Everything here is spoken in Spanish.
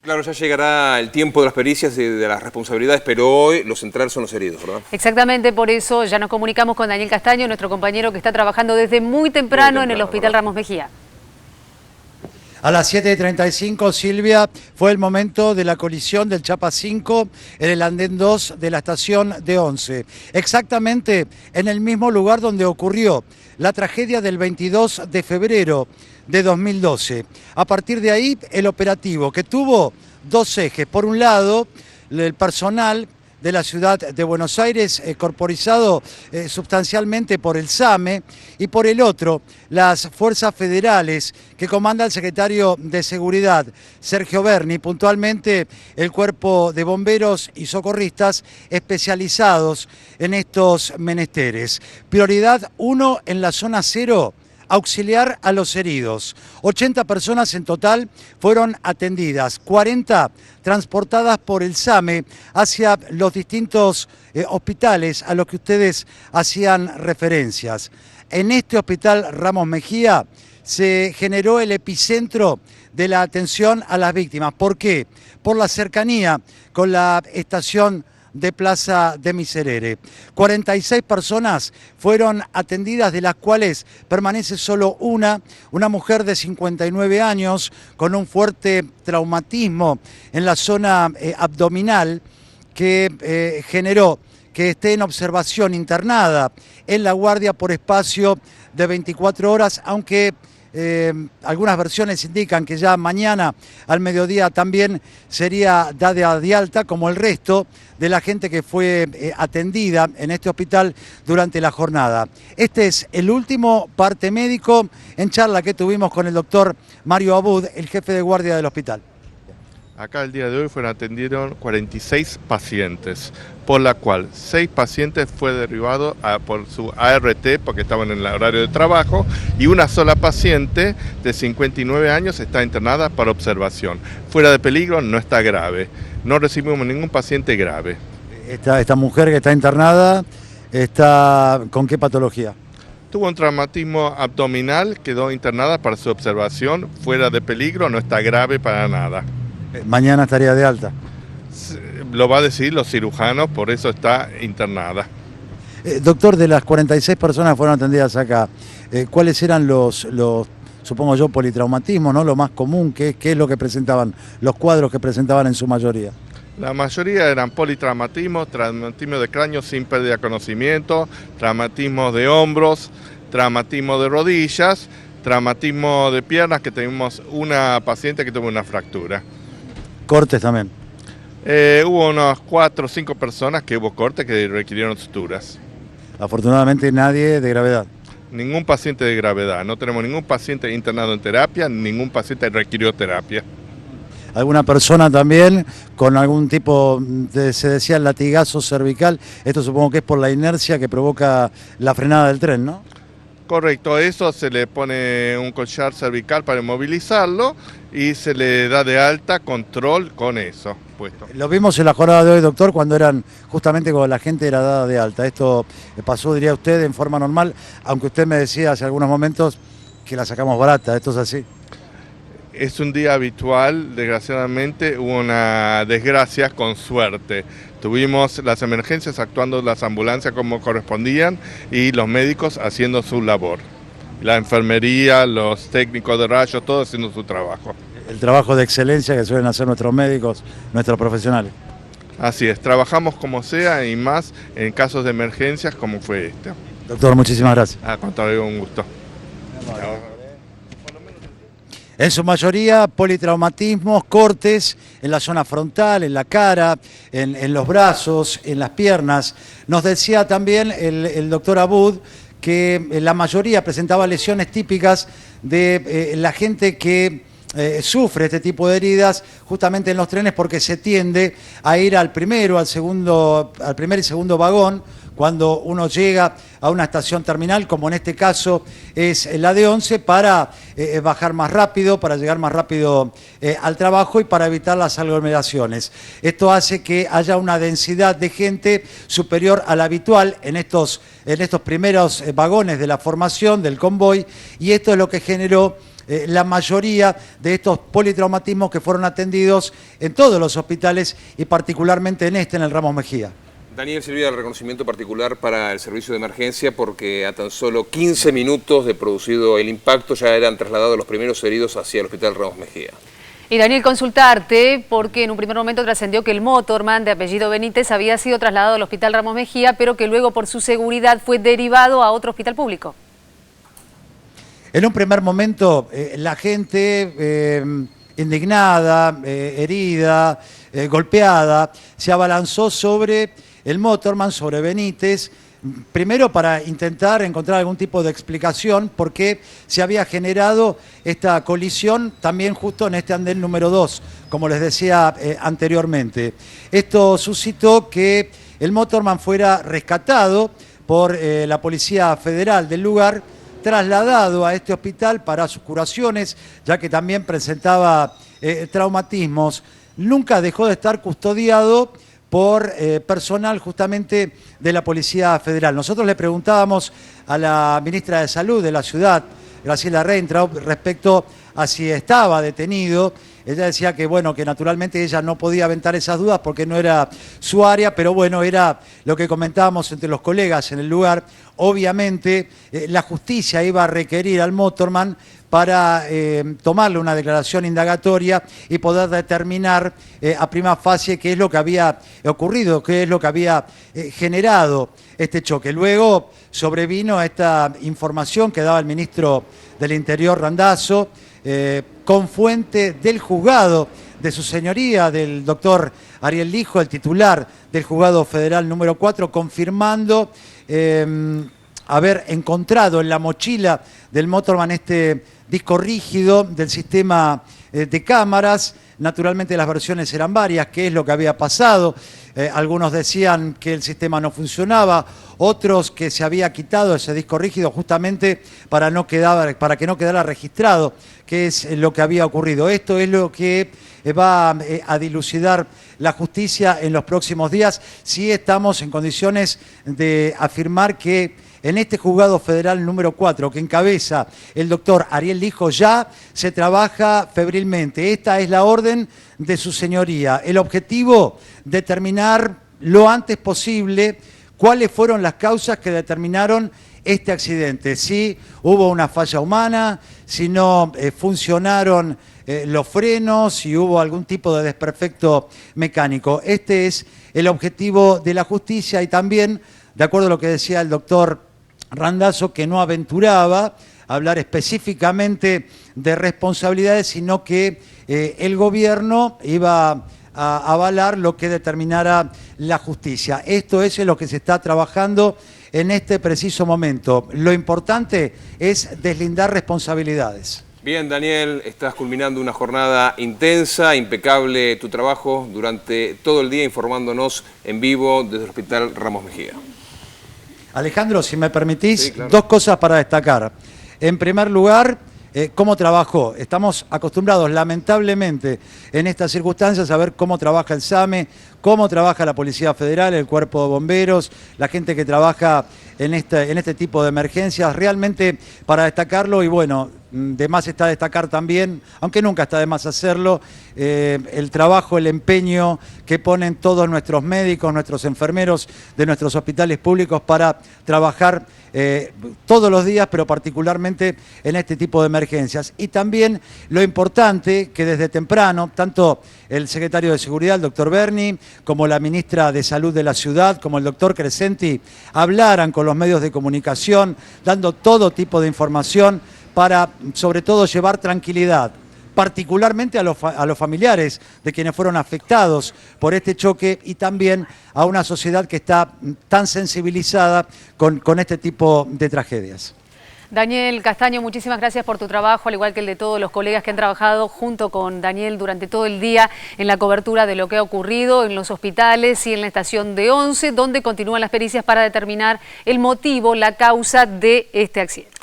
Claro, ya llegará el tiempo de las pericias y de las responsabilidades, pero hoy lo central son los heridos, ¿verdad? Exactamente, por eso ya nos comunicamos con Daniel Castaño, nuestro compañero que está trabajando desde muy temprano en el Hospital Ramos Mejía. A las 7:35, Silvia, fue el momento de la colisión del Chapa 5 en el andén 2 de la estación de Once. Exactamente en el mismo lugar donde ocurrió la tragedia del 22 de febrero de 2012. A partir de ahí, el operativo que tuvo dos ejes. Por un lado, el personal de la ciudad de Buenos Aires, corporizado sustancialmente por el SAME, y por el otro, las fuerzas federales que comanda el secretario de Seguridad, Sergio Berni, puntualmente el cuerpo de bomberos y socorristas especializados en estos menesteres. Prioridad 1 en la zona 0. Auxiliar a los heridos. 80 personas en total fueron atendidas, 40 transportadas por el SAME hacia los distintos hospitales a los que ustedes hacían referencias. En este hospital Ramos Mejía se generó el epicentro de la atención a las víctimas. ¿Por qué? Por la cercanía con la estación de Plaza de Miserere. 46 personas fueron atendidas, de las cuales permanece solo una mujer de 59 años con un fuerte traumatismo en la zona abdominal que generó que esté en observación internada en la guardia por espacio de 24 horas, aunque algunas versiones indican que ya mañana al mediodía también sería dada de alta, como el resto de la gente que fue atendida en este hospital durante la jornada. Este es el último parte médico en charla que tuvimos con el doctor Mario Abud, el jefe de guardia del hospital. Acá el día de hoy atendieron 46 pacientes, por la cual 6 pacientes fue derivado por su ART porque estaban en el horario de trabajo, y una sola paciente de 59 años está internada para observación. Fuera de peligro, no está grave. No recibimos ningún paciente grave. Esta mujer que está internada, ¿está con qué patología? Tuvo un traumatismo abdominal, quedó internada para su observación. Fuera de peligro, no está grave para nada. Mañana estaría de alta. Lo va a decir los cirujanos, por eso está internada. Doctor, de las 46 personas que fueron atendidas acá, ¿cuáles eran los supongo yo, politraumatismos, ¿no? Lo más común, ¿qué es lo que presentaban, los cuadros que presentaban en su mayoría? La mayoría eran politraumatismos, traumatismo de cráneo sin pérdida de conocimiento, traumatismo de hombros, traumatismo de rodillas, traumatismo de piernas, que tuvimos una paciente que tuvo una fractura. ¿Cortes también? Hubo unas 4 o 5 personas que hubo cortes que requirieron suturas. Afortunadamente nadie de gravedad. Ningún paciente de gravedad, no tenemos ningún paciente internado en terapia, ningún paciente requirió terapia. ¿Alguna persona también con algún tipo de, se decía, latigazo cervical? Esto supongo que es por la inercia que provoca la frenada del tren, ¿no? Correcto, eso se le pone un collar cervical para inmovilizarlo y se le da de alta control con eso puesto. Lo vimos en la jornada de hoy, doctor, cuando justamente cuando la gente era dada de alta. Esto pasó, diría usted, en forma normal, aunque usted me decía hace algunos momentos que la sacamos barata. ¿Esto es así? Es un día habitual, desgraciadamente hubo una desgracia con suerte. Tuvimos las emergencias actuando las ambulancias como correspondían y los médicos haciendo su labor. La enfermería, los técnicos de rayos, todos haciendo su trabajo. El trabajo de excelencia que suelen hacer nuestros médicos, nuestros profesionales. Así es, trabajamos como sea y más en casos de emergencias como fue este. Doctor, muchísimas gracias. A contrario, un gusto. En su mayoría politraumatismos, cortes en la zona frontal, en la cara, en los brazos, en las piernas. Nos decía también el doctor Abud que la mayoría presentaba lesiones típicas de la gente que sufre este tipo de heridas justamente en los trenes, porque se tiende a ir al primer y segundo vagón cuando uno llega a una estación terminal, como en este caso es la de Once, para bajar más rápido, para llegar más rápido al trabajo y para evitar las aglomeraciones. Esto hace que haya una densidad de gente superior a la habitual en estos primeros vagones de la formación del convoy, y esto es lo que generó la mayoría de estos politraumatismos que fueron atendidos en todos los hospitales y particularmente en el Ramos Mejía. Daniel, Silvia, el reconocimiento particular para el servicio de emergencia porque a tan solo 15 minutos de producido el impacto ya eran trasladados los primeros heridos hacia el Hospital Ramos Mejía. Y Daniel, consultarte, porque en un primer momento trascendió que el motorman de apellido Benítez había sido trasladado al Hospital Ramos Mejía, pero que luego por su seguridad fue derivado a otro hospital público. En un primer momento la gente indignada, herida, golpeada, se abalanzó sobre el motorman, sobre Benítez, primero para intentar encontrar algún tipo de explicación por qué se había generado esta colisión también justo en este andén número 2, como les decía anteriormente. Esto suscitó que el motorman fuera rescatado por la Policía Federal del lugar, trasladado a este hospital para sus curaciones, ya que también presentaba traumatismos. Nunca dejó de estar custodiado por personal justamente de la Policía Federal. Nosotros le preguntábamos a la ministra de Salud de la ciudad, Graciela Reintraub, respecto a si estaba detenido. Ella decía que, bueno, que naturalmente ella no podía aventar esas dudas porque no era su área, pero bueno, era lo que comentábamos entre los colegas en el lugar. Obviamente, la justicia iba a requerir al motorman para tomarle una declaración indagatoria y poder determinar a prima facie qué es lo que había ocurrido, qué es lo que había generado este choque. Luego sobrevino esta información que daba el ministro del Interior, Randazzo, con fuente del juzgado de su señoría, del doctor Ariel Lijo, el titular del juzgado federal número 4, confirmando haber encontrado en la mochila del motorman este disco rígido del sistema de cámaras. Naturalmente las versiones eran varias, qué es lo que había pasado. Algunos decían que el sistema no funcionaba, otros que se había quitado ese disco rígido justamente para que no quedara registrado qué es lo que había ocurrido. Esto es lo que va a dilucidar la justicia en los próximos días. Sí estamos en condiciones de afirmar que en este juzgado federal número 4 que encabeza el doctor Ariel Lijo ya se trabaja febrilmente. Esta es la orden de su señoría. El objetivo, determinar lo antes posible cuáles fueron las causas que determinaron este accidente. Si hubo una falla humana, si no funcionaron los frenos, si hubo algún tipo de desperfecto mecánico. Este es el objetivo de la justicia y también, de acuerdo a lo que decía el doctor Randazzo, que no aventuraba hablar específicamente de responsabilidades, sino que el gobierno iba a avalar lo que determinara la justicia. Esto es lo que se está trabajando en este preciso momento. Lo importante es deslindar responsabilidades. Bien, Daniel, estás culminando una jornada intensa, impecable tu trabajo durante todo el día informándonos en vivo desde el Hospital Ramos Mejía. Alejandro, si me permitís, sí, claro. Dos cosas para destacar. En primer lugar, cómo trabajó. Estamos acostumbrados, lamentablemente, en estas circunstancias a ver cómo trabaja el SAME, cómo trabaja la Policía Federal, el Cuerpo de Bomberos, la gente que trabaja en este tipo de emergencias. Realmente para destacarlo, y bueno, de más está destacar también, aunque nunca está de más hacerlo, el trabajo, el empeño que ponen todos nuestros médicos, nuestros enfermeros de nuestros hospitales públicos para trabajar todos los días, pero particularmente en este tipo de emergencias. Y también lo importante que desde temprano, tanto el secretario de Seguridad, el doctor Berni, como la ministra de Salud de la ciudad, como el doctor Crescenti, hablaran con los medios de comunicación, dando todo tipo de información para, sobre todo, llevar tranquilidad, particularmente a los familiares de quienes fueron afectados por este choque y también a una sociedad que está tan sensibilizada con este tipo de tragedias. Daniel Castaño, muchísimas gracias por tu trabajo, al igual que el de todos los colegas que han trabajado junto con Daniel durante todo el día en la cobertura de lo que ha ocurrido en los hospitales y en la estación de Once, donde continúan las pericias para determinar el motivo, la causa de este accidente.